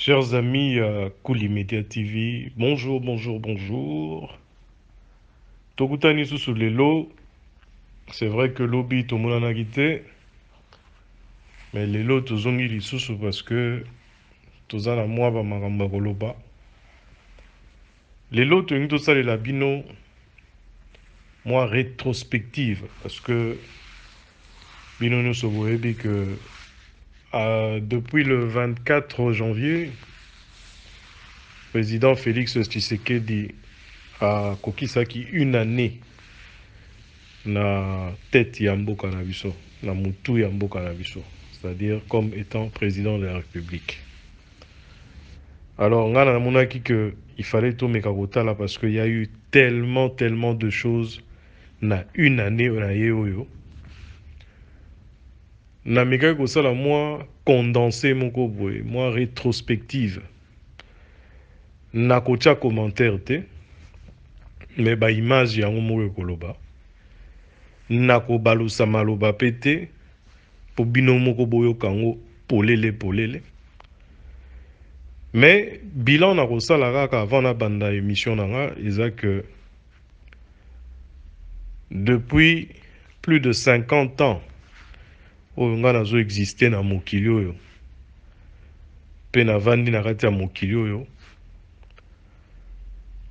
Chers amis Koulimedia TV, bonjour, bonjour, bonjour. Tokutani sous les lots, c'est vrai que lobby tout le monde en a quitté, mais les lots tous ont mis sous parce que tous en a moi va maramba koloba. Les lots tout ça les labino, moi rétrospective parce que bino nous sommes que depuis le 24 janvier, président Félix Tshisekedi a kokisaki une année na tête ya mboka na biso na mutu ya mboka na biso, c'est-à-dire comme étant président de la République. Alors nga namonaki que il fallait tout mekakotala parce qu'il y a eu tellement de choses na une année na ye oyo na mekaki kosala moi condensé moko boye moi rétrospective na kotia commentaire te mais ba image yango moko ekoloba na kobalusa maloba pe te po bino moko boyoka yango polele. Mais bilan na kosala kaka avant na banda émission nanga eza que depuis plus de 50 ans oyo nga nazo exister na mokili oyo pe navandi na kati ya mokili oyo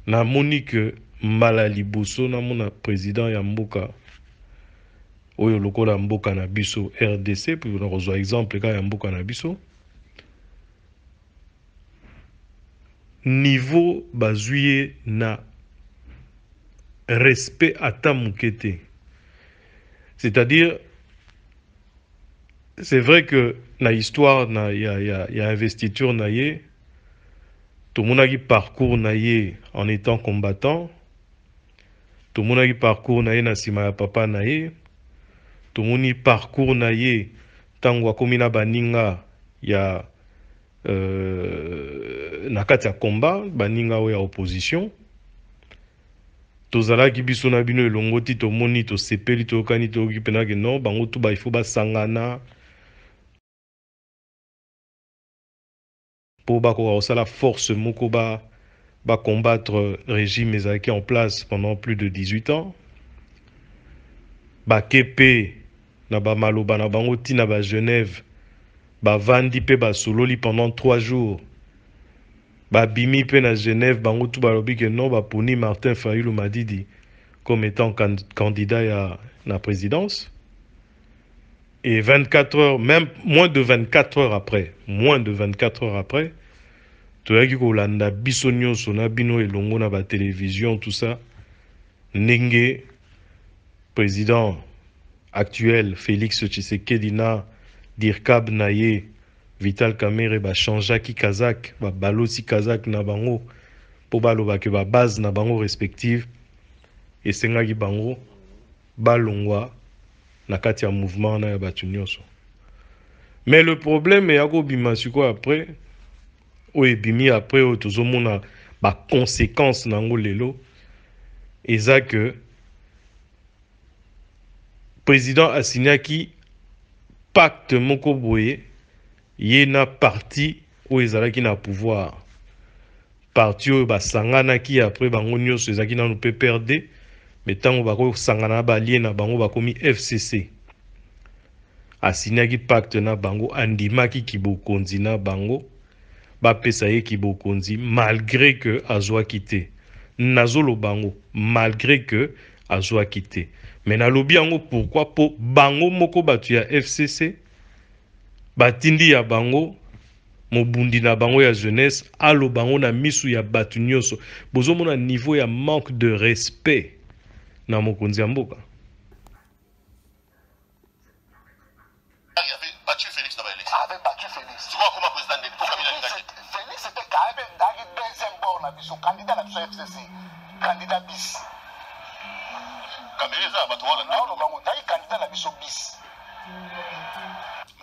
namoni que mbala liboso namona président ya mboka oyo lokola mboka na biso RDC puis na kozwa exemple ka ya mboka na biso niveau bazwi na respect ata moke te. C'est-à-dire, c'est vrai que na histoire na y a investiture na ye, tout le monde a qui parcours na ye en étant combattant, tout le monde a qui parcours na ye na sima ya papa na ye, tout le monde a parcours na ye tango akomina baninga ya na kati ya combat baninga oyo ya opposition. Tozalaki biso na bino elongo ti tomoni tosepeli toyokani toyoki mpena ke non bango tu ba il faut basangana pour bakoka kosala force moko ba combattre régime ezalaki en place pendant plus de 18 ans. Bakepe na ba maloba na bango ti na ba Genève bavandi pe basololi pendant 3 jours. Babimi pe na Genève bango tu balobi ke non baponi Martin Fayulu Madidi comme étant candidat à la présidence. Et 24 heures, même moins de 24 heures après, toyaki kolanda biso nyonso na bino elongo na ba télévision tout ça ndenge président actuel Félix Tshisekedi na dirkab na ye Vital Kamerhe ba changeaki kazak ba balosi kazak na bango po balobaki ba base na bango respective esengaki bango balongwa na kati ya mouvement na ya batu nyonso. Mais le problème est yako bima siko après ou ebimi après o tozomona ba conséquences nango lelo eza que président asignaki pacte moko boye ye na parti o ezalaki na pouvoir parti oyo basanganaki après bango nyonso ezalaki nanu PPRD mais ntango bakosangana balie na bango bakomi FCC asignaki pacte na bango andimaki kibokonzi na bango bapesa ye kibokonzi malgré que azwaki te nazolo bango malgré que azwaki te mais nalobi yango pourquoi po bango moko batu ya FCC batindi ya bango mobundi na bango ya jeunesse alo bango na misu ya batu nyonso bozomona niveau ya manque de respect na mokonzi ya mboka. avait battu Félix dans l'élection. Avait battu Félix. Tu vois comment président n'est pas Félix était quand même dans le deuxième bord, candidat à la FCC, candidat bis. Caméra, ça va toi là. Non, non, candidat à la bis.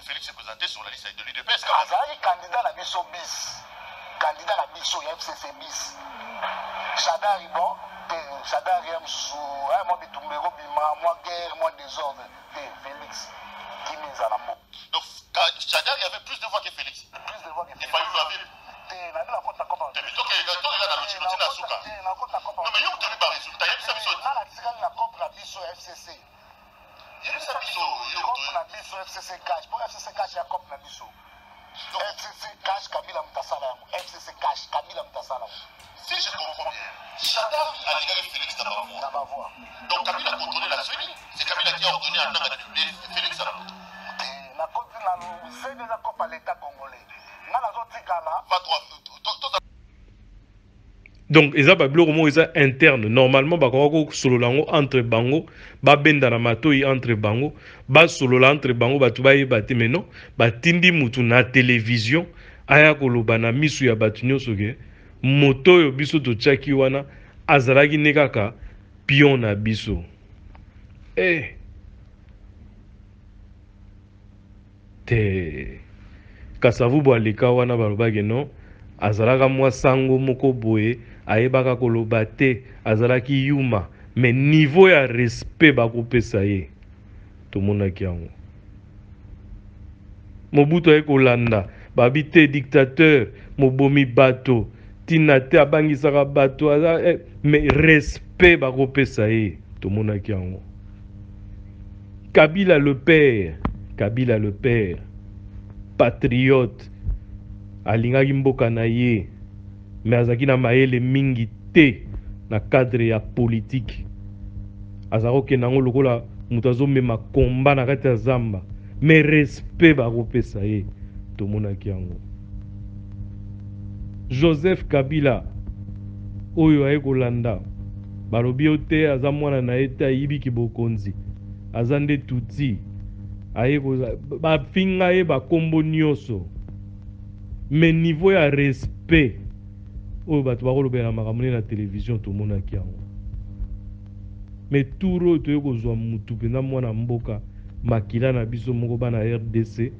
Félix s'est présenté sur la liste de l'UDPS. Candidat à la bis. Candidat à la bis, FCC bis. Chadar bon, Chadar moi bitumbero bima, moi guerre, moi désordre. Félix. Donc, Chadar, il y avait plus de voix que Félix. Plus de voix que Félix. Non, mais il y a un résultat. Il y a un FCC. Il y a un FCC cash. Pour FCC cash, il y a un FCC cash, Kabila Mtasala. FCC cash, Kabila Mtasala. Si je comprends bien, Chadar a légalé Félix Nabavois. Donc Kabila a contrôlé la CENI. C'est Kabila qui a ordonné à Nanga de publier Félix Nabavois. C'est déjà comme l'État congolais. Donc, ils ont interne. Normalement, solo lango entre bango, ba benda na matoi entre bango, ba solo entre bango, ba tubaye bati meno, ba tindi mutu na télévision, aya koloba na misu ya batunyo soge, moto yo biso to chaki wana, azalaki nekaka pion na biso. Te kasavu bo aleka wana balobaki non, azalaka mwa sango moko boye, ayebaka koloba te, azalaki yuma, mais niveau ya respect bakopesa ye tomonaki yango. Mobutu aye kolanda babi te dictateur mobomi bato tina te abangisaka bato mais respect bakopesa ye tomonaki yango. Kabila le père patriote alingaki mboka na ye, mais azaki na mayele mingi te na cadre ya politique. Azako kenango lokola mutu azomema komba na kati ya zamba, mais respect bakopesa ye tomonaki yango. Joseph Kabila oyo aye kolanda balobi yo te aza mwana na ye te ayibiki bokonzi, aza nde tuti aye bafinga ye bakombo nyonso, mais niveau ya respect oyo bato bakolobela makambo na télévision tomonaki yango. Mais turo oyo toye kozwa mutu mpenza mwana mboka makila na biso moko bana RDC,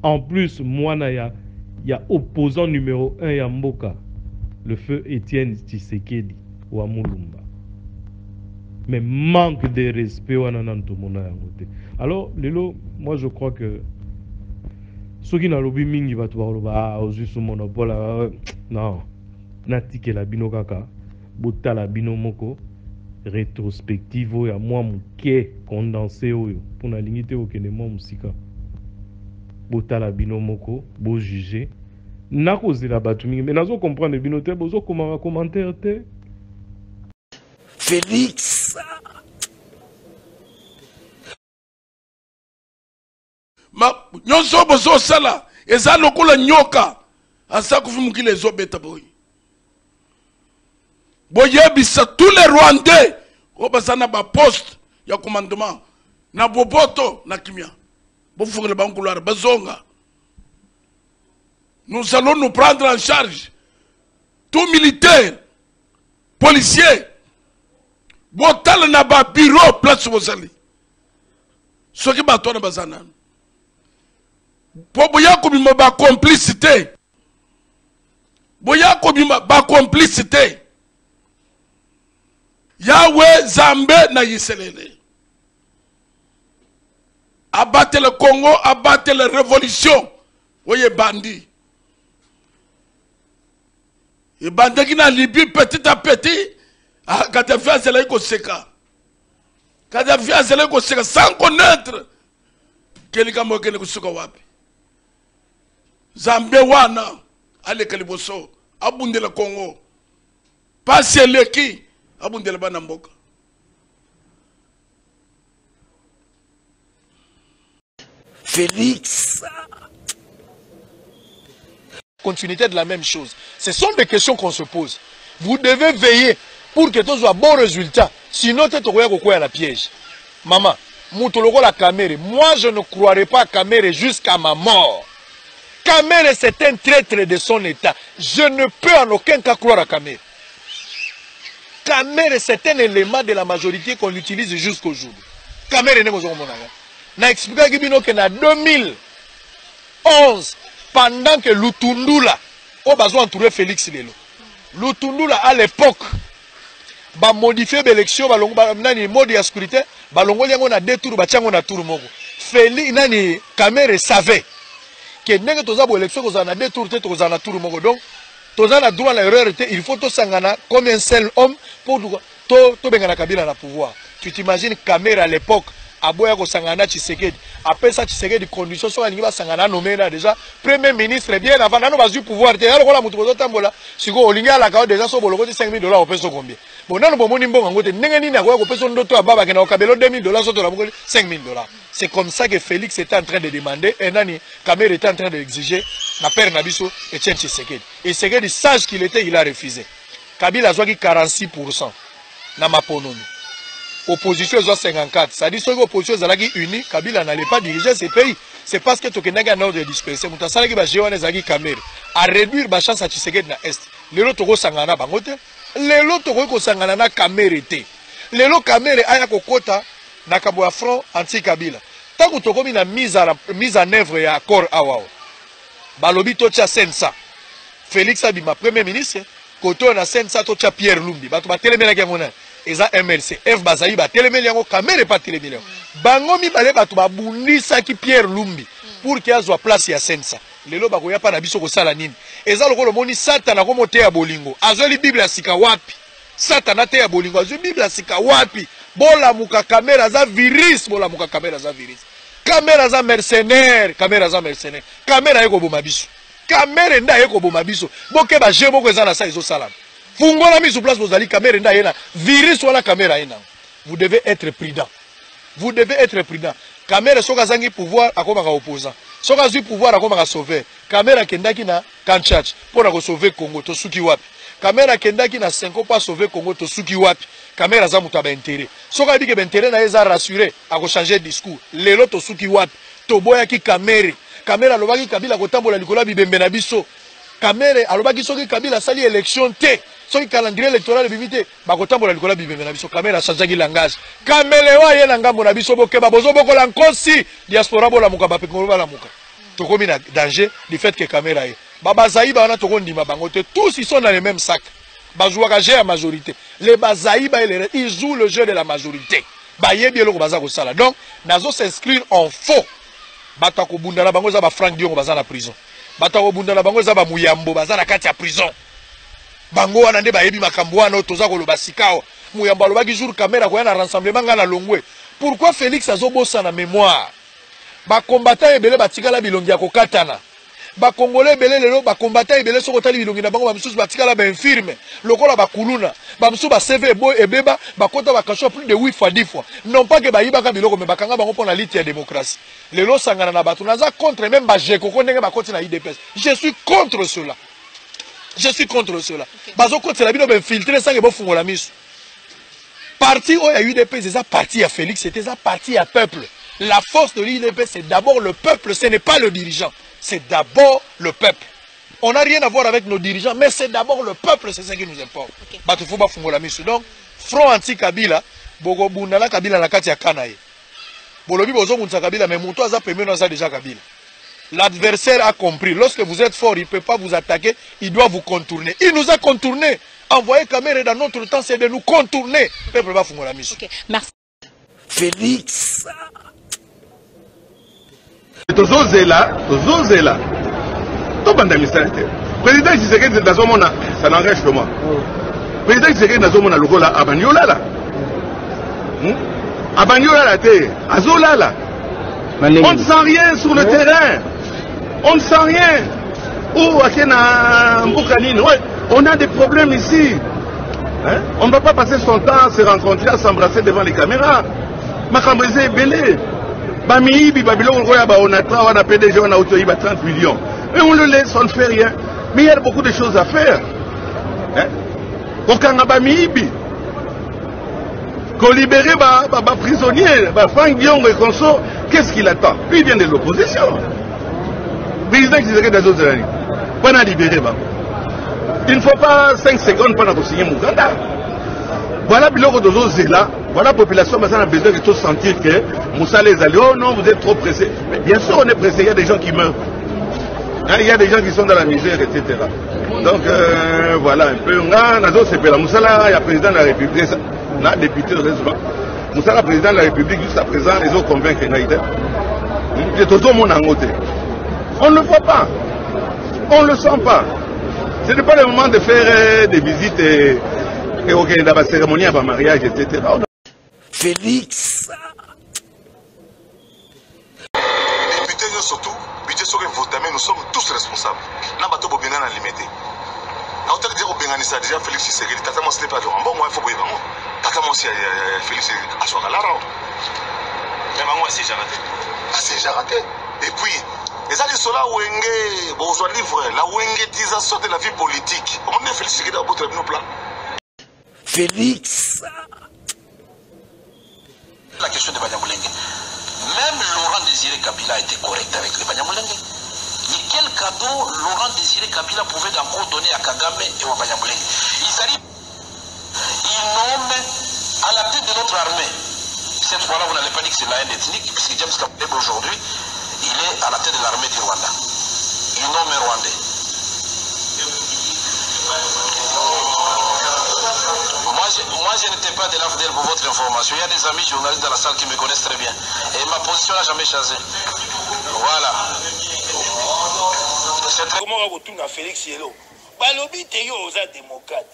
en plus mwana ya opposant numéro 1 ya mboka, le feu Étienne Tshisekedi wa Mulumba. Mais manque de respect wana na ntomona yango te. Alors lelo, moi je crois que soki na lobi mingi bato bakoloba ozwi so monopole, non, natikela bino kaka botala bino moko rétrospective oyo ya mwa moke condensé oyo mpona lingi te okende mwa mosika, botala bino moko bojuge. Nakozela bato mingi mais nazo comprendre bino te, bozokomaka commentaire te. Félix nyonso bozosala eza lokola nyoka asa kufi mokili ezobeta boye. Boyebisa tous les Rwandais oyo baza na baposte ya commandement na boboto na kimia, bofungela bankulwara bazonga. Nous allons nous prendre en charge, tout militaire, policier, botala na ba bureau place bozali soki bato na bazana po boya kobima ba complicité, boya kobima ba complicité. Yahweh Zambe na Yiselele abattre le Congo, abattre la révolution. Oye bandi et bandi qui na Libye petit à petit. Kadhafi azela iko seka, Kadhafi azela iko seka sans connaître kelika mokene kusuka wapi. Zambe wana ale kaliboso abundela Congo pasi eleki abundela bana mboka. Félix. Continuité de la même chose. Ce sont des questions qu'on se pose. Vous devez veiller pour que tout soit bon résultat. Sinon, tu es à la piège. Maman, la caméra. Moi, je ne croirai pas à Kamere jusqu'à ma mort. Kamere, c'est un traître de son état. Je ne peux en aucun cas croire à Kamere. Kamere, c'est un élément de la majorité qu'on utilise jusqu'au jour. Kamere, n'a expliqué que en 2011, pendant que Lutundula, on a entouré Félix Lelo. Lutundula, à l'époque, ba modifier l'élection, ba nani mode ya sécurité, ba longo yango na deux tours, ba tiango na tour moko. Félix nani Kamere savait que ndenge toza bo élection ko za na deux tours te to za na tour moko. Donc Toza na droit à l'erreur, il faut tout sangana comme un seul homme pour tout bengana Kabila na pouvoir. Tu t'imagines Kamere à l'époque, aboya ko sangana Tshisekedi. Après ça Tshisekedi conditions sur alingi ba sangana nommé là déjà premier ministre bien avant nano bazu pouvoir. Te yalo kola mutu botambola. Siko olinga la ka déjà so boloko $5,000 au peso combien. Bon nano bomoni mbongo ngote ndenge nini akoya ko peso ndoto ababa kena o kabelo $2,000 so to la bokoli $5,000. C'est comme ça que Félix était en train de demander et nani Kamere était en train d'exiger na père Nabiso et Tshisekedi. Et Tshisekedi sage qu'il était, il a refusé. Kabila a 46% na maponomi. Opposition est 54. Ça dit que l'opposition est unie, Kabila n'allait pas diriger ce pays. C'est parce que Tokenaga a un ordre de disperser. Moutasala qui va gérer les Kamere. À réduire la chance à Tshisekedi na Est. Les autres Togo Sangana Bangote. Les autres Togo Sangana na Kamere. Les autres Kamere aya kokota na Kaboya front anti-Kabila. Tant que Togo mina mise en œuvre et accord awao. Balobi Tocha Sensa. Félix Abima, premier ministre. Koto na Sensa Tocha Pierre Lumbi. Bato ba telemena kiamona. Eza MLC F Bazaï ba telemeli yango Kamere pas telemeli yango bango mibale bato ba bundisa ki Pierre Lumbi pour qu'il azwa place ya Sensa lelo ba koya pa na biso ko sala nini eza lokolo moni satana ko mote ya bolingo azoli Bible ya sika wapi satana te ya bolingo azoli Bible ya sika wapi bola muka Kamere za virus bola muka Kamere za virus Kamere za mercenaire Kamere za mercenaire Kamere yeko boma biso Kamere nda yeko boma biso boke ba jebo ko eza na sa izo sala Fungola mis sur place vous allez Kamere nda yena virus wala Kamere yena. Vous devez être prudent. Vous devez être prudent. Kamere soka zangi pouvoir akoma ka opposant. Soka zui pouvoir akoma ka sauver. Kamere kendaki na Kanchach pour na sauver Congo to suki wapi. Kamere kendaki na 5 pas sauver Congo to suki wapi. Kamere za muta ba intérêt. Soka dit que ba intérêt na eza rassurer ako changer discours. Lelo to suki wapi. To boya ki Kamere. Kamere alobaki Kabila ko tambola likola bibembe na biso. Kamere alobaki soki Kabila sali élection te. Soki calendrier électoral bimité bakotambola likola bibembe na biso Kamere changeaki langage Kamele wa ye na ngambo na biso bokeba bozo bokola nkosi diaspora bola muka ba pekolo bala muka tokomi na danger du fait que Kamere ye baba Zaïba wana tokondima bango te tous ils sont dans le même sac bazouaka jeu à majorité les Bazaïba ils jouent le jeu de la majorité ba yebi eloko baza ko sala donc nazo s'inscrire en faux batako bundana bango za ba Frank Diongo baza na prison batako bundana bango za ba Muyambo baza na kati ya prison bango wana nde bayebi makambo wana toza koloba sikao muyamba alobaki jour Kamere ko yana rassemblement ngana longwe pourquoi Félix azobosa na mémoire ba combattant ebele batikala bilongi ya kokatana ba congolais ebele lelo ba combattant ebele soko tali bilongi na bango ba misusu batikala ba infirme lokola ba kuluna ba misusu ba CV boy ebeba ba kota ba kacho plus de 8 fois 10 fois non pas que ba yibaka biloko mais bakanga bango pona liti ya démocratie lelo sangana na batu naza contre même ba jeko ko ndenge ba koti na IDPS je suis contre cela. Je suis contre cela. Bazo contre la bino ben filtrer sans que bon fungola miso. Parti où il y a eu des pays, c'est parti à Félix, c'était ça parti à peuple. La force de l'IDP, c'est d'abord le peuple, ce n'est pas le dirigeant. C'est d'abord le peuple. On n'a rien à voir avec nos dirigeants, mais c'est d'abord le peuple, c'est ça qui nous importe. Batufo ba fungola miso. Donc, front anti-Kabila, bogo bundala Kabila na kati ya Kanae. Bolobi bozo munsa Kabila, mais muto aza premier aza déjà Kabila. L'adversaire a compris. Lorsque vous êtes fort, il ne peut pas vous attaquer, il doit vous contourner. Il nous a contourné. Envoyer Kamere dans notre temps, c'est de nous contourner. Le peuple va faire la mission. Okay. Merci. Félix. Tozozela. Président Tshisekedi Nazomona, ça n'engage que moi. Président Tshisekedi Nazomona Logola Abanyola là. Abanyola là te, Azola là. On ne sent rien sur le terrain. On ne sent rien. Oh, on a des problèmes ici. Hein? On ne va pas passer son temps à se rencontrer, à s'embrasser devant les caméras. Makambrézé est belé. Bamiibi, Babylon, on a PDG, on a autorisé 30 millions. Et on le laisse, on ne fait rien. Mais il y a beaucoup de choses à faire. Hein? Bamiibi. Qu'on libère les prisonniers, Frank Diongo et consorts, qu'est-ce qu'il attend? Lui, il vient de l'opposition. Président qui serait dans les autres années. Pas libérer. Il ne faut pas 5 secondes pour signer Muganda. Voilà, voilà la population qui a besoin de sentir que Moussa les alliés, oh non, vous êtes trop pressés. Mais bien sûr, on est pressé, il y a des gens qui meurent. Hein, il y a des gens qui sont dans la misère, etc. Donc, voilà un peu. Moussa, il y a le président de la République. Là, député de Résident. Moussa, le président de la République, jusqu'à présent, ils ont convaincu Naïda. On ne le voit pas. On ne le sent pas. Ce n'est pas le moment de faire des visites et dans la cérémonie, à mariage, etc. Félix. Député, surtout, budget sur le vote, nous sommes tous responsables. N'a pas tout bien à limiter. N'a pas dire au Benganissa déjà Félix Tshisekedi, tata moi ce n'est pas genre. Bon, moi il faut que vraiment. Tata moi aussi Félix à son galara. Mais moi c'est déjà raté. Ah c'est déjà raté. Et puis, les alliés sont là où bon, on livre la wengetisation de la vie politique. On est Félix Tshisekedi à votre plan. Félix. La question de Banyamulenge. Même Laurent Désiré Kabila a été correct avec les Banyamulenge. Mais quel cadeau Laurent Désiré Kabila pouvait encore donner à Kagame et aux Banyamulenge? Ils arrivent, ils nomment à la tête de notre armée. Cette fois-là, vous n'allez pas dire que c'est la haine ethnique, puisque James Kabila aujourd'hui, il est à la tête de l'armée du Rwanda. Il nomme un Rwandais. Moi, je n'étais pas de l'AFDL pour votre information. Il y a des amis journalistes dans la salle qui me connaissent très bien. Et ma position n'a jamais changé. Voilà. Comment on retourne Félix Yelo? Balobi Teyo oza démocrate.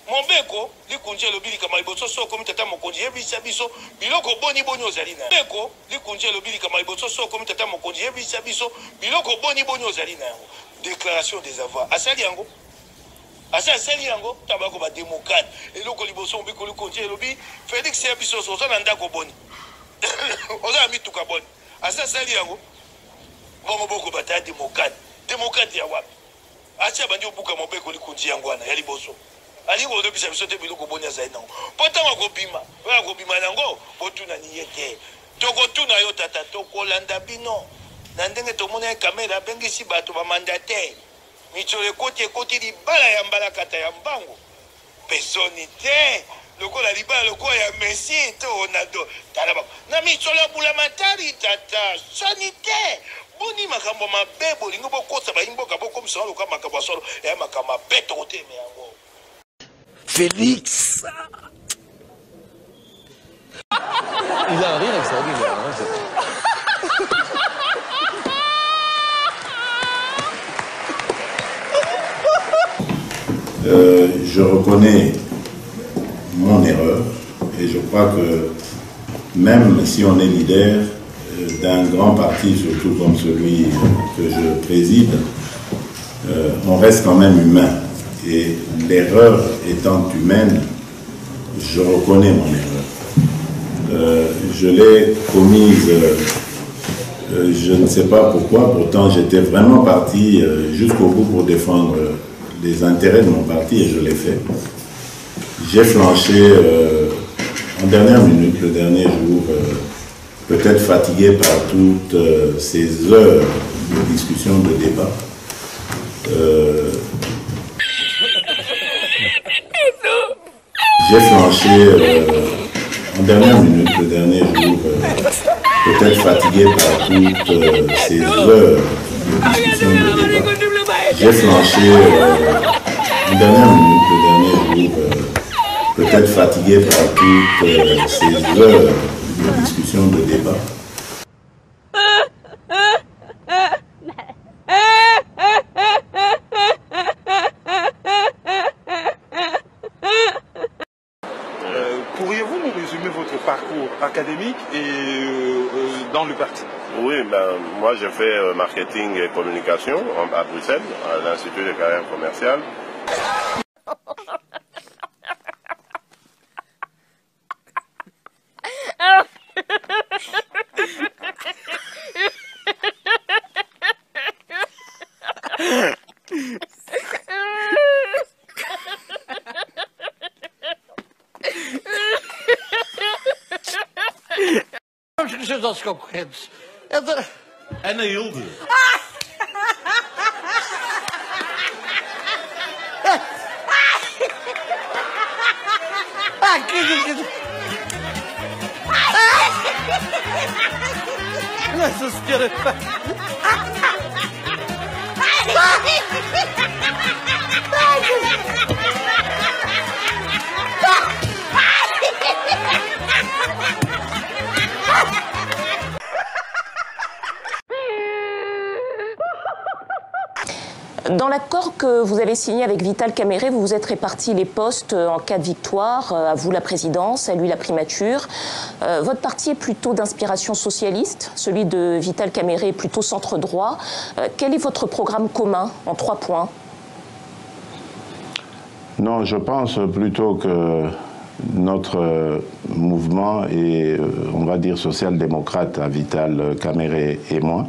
Mon beko, li kunje lobili kama iboso so komi tata mokonzi yebisa biso biloko boni ozali na. Beko, li kunje lobili kama iboso so komi tata mokonzi yebisa biso biloko boni ozali na yango. Déclaration des avoirs. Asali yango. Asali yango tabako ba démocrate. Eloko liboso mbiko li kunje lobi Félix yebiso so na ndako boni. Oza mituka boni. Asali yango. Bongo boko bata démocrate. Démocrate ya wapi? Acha bandi obuka mobeko li kunje yango ana ya liboso. Ali ko dobisa biso te biloko bonya za nango. Potama ko bima. Wa ko bima nango botuna ni yete. Toko tuna yo tata toko landa bino. Na ndenge to mona kamera bengisi bato ba mandataire. Michole koti di bala ya mbala kata ya mbango. Pesoni te. Lokola libala lokola ya Messi to Ronaldo. Talaba. Na michole bula matari tata. Sonite. Boni makambo mabebo lingo bokosa ba imboka boko msolo loka makambo solo ya makama beto oteme yango. Félix. Il a un rire extraordinaire. Je reconnais mon erreur et je crois que même si on est leader d'un grand parti, surtout comme celui que je préside, on reste quand même humain. Et l'erreur étant humaine, je reconnais mon erreur. Je l'ai commise, je ne sais pas pourquoi, pourtant j'étais vraiment parti jusqu'au bout pour défendre les intérêts de mon parti et je l'ai fait. J'ai flanché en dernière minute, le dernier jour, peut-être fatigué par toutes ces heures de discussion, de débat. J'ai flanché en dernière minute, le dernier jour, peut-être fatigué par toutes ces heures de discussion, de débat. J'ai flanché en dernière minute, le dernier jour, peut-être fatigué par toutes ces heures de discussion, de débat. Pourriez-vous nous résumer votre parcours académique et dans le parti? Oui, moi j'ai fait marketing et communication à Bruxelles, à l'Institut de carrière commerciale. Als concurrent. En een Hilde. Nossa senhora. Dans l'accord que vous avez signé avec Vital Kamerhe, vous vous êtes répartis les postes en cas de victoire. À vous la présidence, à lui la primature. Votre parti est plutôt d'inspiration socialiste. Celui de Vital Kamerhe est plutôt centre-droit. Quel est votre programme commun en 3 points? Non, je pense plutôt que notre mouvement est, on va dire, social-démocrate à Vital Kamerhe et moi.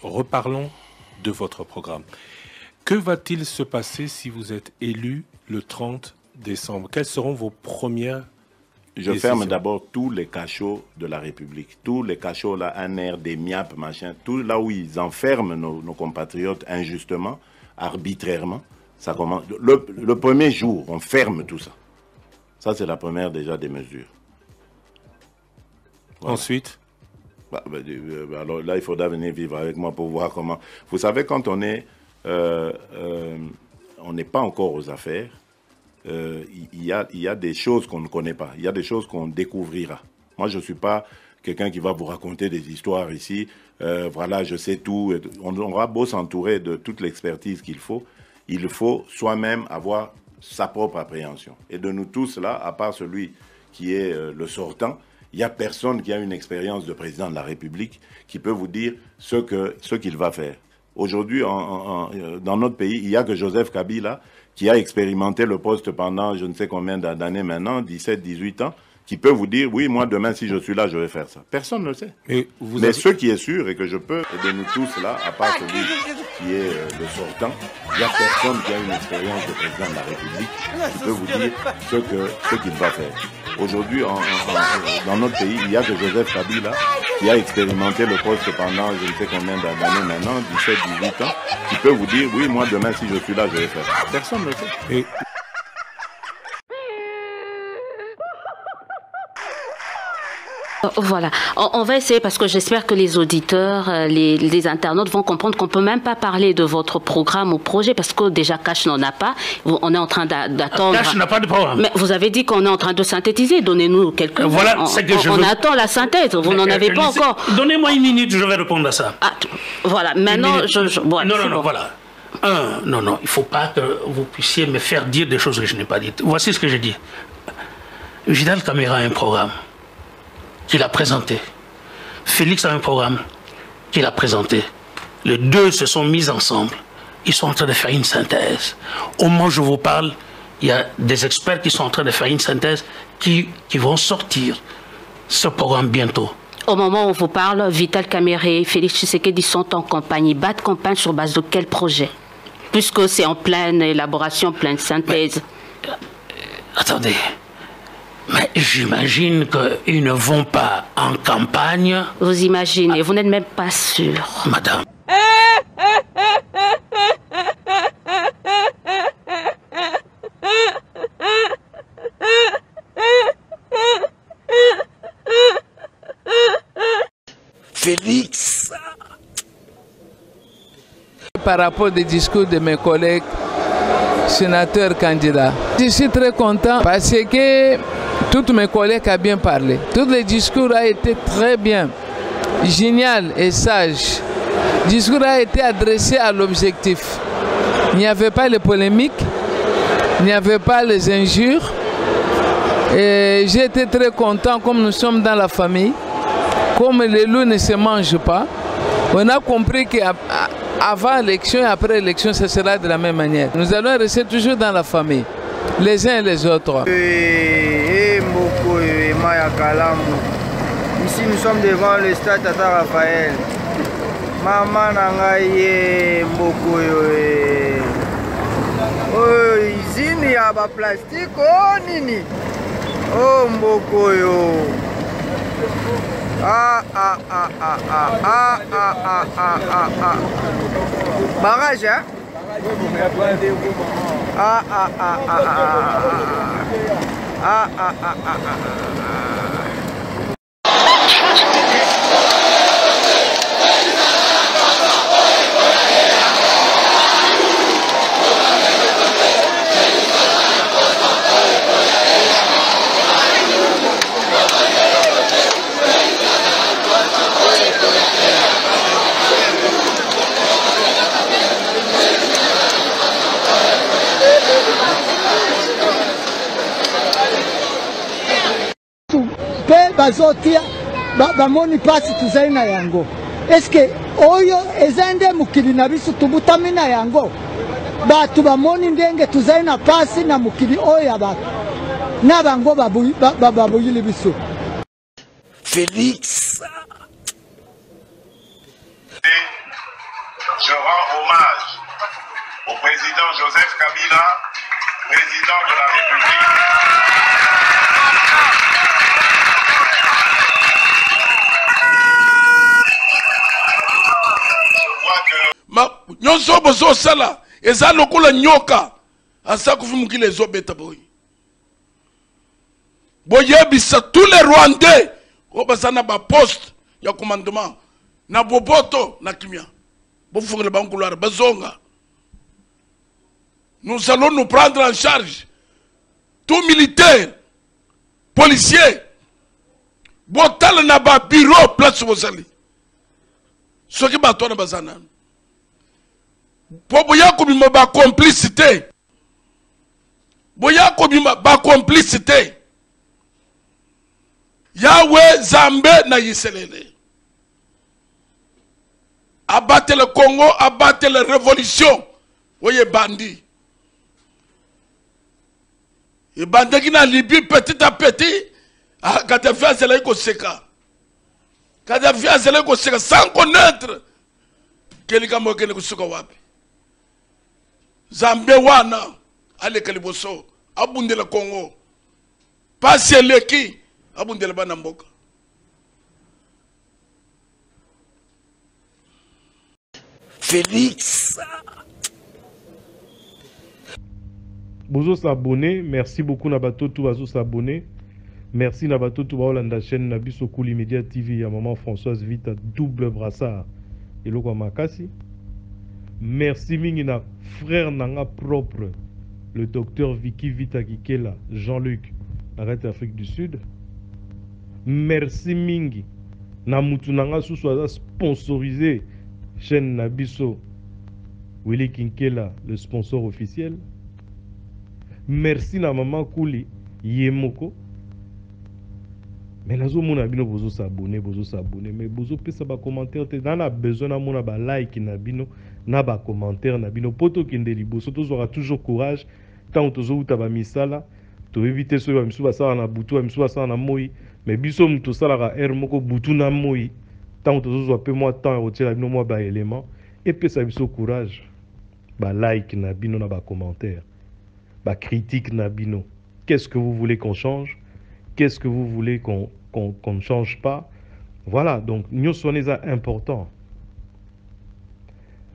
Reparlons de votre programme. Que va-t-il se passer si vous êtes élu le 30 décembre? Quelles seront vos premières Je ferme d'abord tous les cachots de la République. Tous les cachots, là, ANR, des MIAP, machin, tout là où ils enferment nos compatriotes injustement, arbitrairement. Ça commence. Le premier jour, on ferme tout ça. Ça, c'est la première déjà des mesures. Voilà. Ensuite alors là, il faudra venir vivre avec moi pour voir comment... Vous savez, quand on n'est pas encore aux affaires, il y a des choses qu'on ne connaît pas. Il y a des choses qu'on découvrira. Moi, je ne suis pas quelqu'un qui va vous raconter des histoires ici. Voilà, je sais tout. On aura beau s'entourer de toute l'expertise qu'il faut. Il faut soi-même avoir sa propre appréhension. Et de nous tous, là, à part celui qui est le sortant, il n'y a personne qui a une expérience de président de la République qui peut vous dire ce qu'il va faire. Aujourd'hui, dans notre pays, il n'y a que Joseph Kabila qui a expérimenté le poste pendant je ne sais combien d'années maintenant, 17, 18 ans, qui peut vous dire, oui, moi, demain, si je suis là, je vais faire ça. Personne ne le sait. Mais ce qui est sûr et que je peux, et de nous tous là, à part celui qui est le sortant, il n'y a personne qui a une expérience de président de la République qui peut vous dire ce qu'il va faire. Aujourd'hui, dans notre pays, il n'y a que Joseph Kabila qui a expérimenté le poste pendant je ne sais combien d'années maintenant, 17, 18 ans, qui peut vous dire, oui, moi, demain, si je suis là, je vais faire ça. Personne ne le sait. Voilà, on va essayer parce que j'espère que les auditeurs, les internautes vont comprendre qu'on ne peut même pas parler de votre programme ou projet parce que déjà Cash n'en a pas. On est en train d'attendre. Cash n'a pas de programme. Mais vous avez dit qu'on est en train de synthétiser. Donnez-nous quelques minutes. Voilà, c'est que je veux... attend la synthèse. Vous n'en avez pas encore. Donnez-moi une minute, je vais répondre à ça. Ah, voilà, maintenant, non, voilà. Non, il ne faut pas que vous puissiez me faire dire des choses que je n'ai pas dites. Voici ce que j'ai dit. Vital Kamerhe a un programme qu'il a présenté. Félix a un programme qu'il a présenté. Les deux se sont mis ensemble. Ils sont en train de faire une synthèse. Au moment où je vous parle, il y a des experts qui sont en train de faire une synthèse qui vont sortir ce programme bientôt. Au moment où on vous parle, Vital Kamerhe et Félix Tshisekedi sont en campagne. Ils battent campagne sur base de quel projet? Puisque c'est en pleine élaboration, pleine synthèse. Mais, attendez. Mais j'imagine qu'ils ne vont pas en campagne. Vous imaginez, vous n'êtes même pas sûr. Madame. Félix. Par rapport au discours de mes collègues sénateurs candidats, je suis très content parce que tous mes collègues ont bien parlé. Tous les discours ont été très bien, génial et sage. Le discours a été adressé à l'objectif. Il n'y avait pas les polémiques, il n'y avait pas les injures. Et j'ai été très content, comme nous sommes dans la famille, comme les loups ne se mangent pas. On a compris qu'avant l'élection et après l'élection, ce sera de la même manière. Nous allons rester toujours dans la famille, les uns et les autres. Ici, nous sommes devant le stade Tata Raphaël. Maman Nangaye Mbokoyo. Oh, izini ya ba plastique oh nini. Oh Mbokoyo. Barrage, hein? bazotia bamoni pasi tuzali na yango. Eske oyo ezende mukili na biso tubutami na yango. Batu bamoni ndenge tuzali na pasi na mukili oyo ya batu. Na bango babuyili biso. Félix. Je rends hommage au président Joseph Kabila, président de la République. Nyonso bozo sala eza lokola nyoka asa kufumukile ezobeta boy. Boyebisa tous les Rwandais o basana ba poste ya commandement na boboto na kimia. Bofungela bankulara bazonga. Nous allons nous prendre en charge. Tout militaire, policier, botal na ba bureau place bozali. Soki bato na bazana. Po boya kobima ba complicité. Boya kobima ba complicité. Yahweh Zambé na Yiselele. Abattez le Congo, abattez la révolution. Voyez bandit. Et bandit qui n'a Libye petit à petit. Kadhafi a zélé Koseka. Kadhafi a zélé Koseka sans connaître. Quelqu'un m'a dit que wapi. Zambé wana. Ale kaliboso. Abunde le Congo. Pas leki. Abunde le banamboka. Félix. Bozo s'abonner, merci beaucoup Nabato tout bazo s'abonner. Merci Nabato tout baolanda chaîne Nabiso Kuli Media TV à maman Françoise Vita double brassard et loko makasi. Merci mingi na frère nanga propre le docteur Vicky Vita Kikela Jean-Luc arrête Afrique du Sud. Merci mingi na mutu nanga sous sponsorisé chaîne Nabiso Willy Kinkela le sponsor officiel. Merci na maman Kouli Yemoko. Mais nazo mona bino bozo s'abonner, mais bozo pesa ba commentaire te dans la besoin na mona ba like na bino na ba commentaire na bino poto kende liboso to aura toujours courage tant tozo uta ba misala to éviter so ba misu ba sala na butu ba misu ba sala na moi mais biso mto sala ka er moko butu na moi tant tozo zo pe moi temps retirer bino moi ba élément et pesa biso courage ba like na bino na ba commentaire. Bah, critique Nabino. Qu'est-ce que vous voulez qu'on change? Qu'est-ce que vous voulez qu'on ne change pas? Voilà, donc nous sommes important.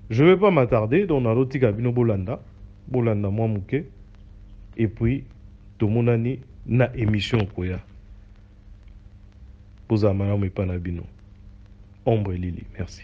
Je ne vais pas m'attarder dans l'autre Gabino Bolanda moi mouké, et puis tout mon année na émission koya. Pour Zamana mais pas Nabino. Ombre Lili, merci.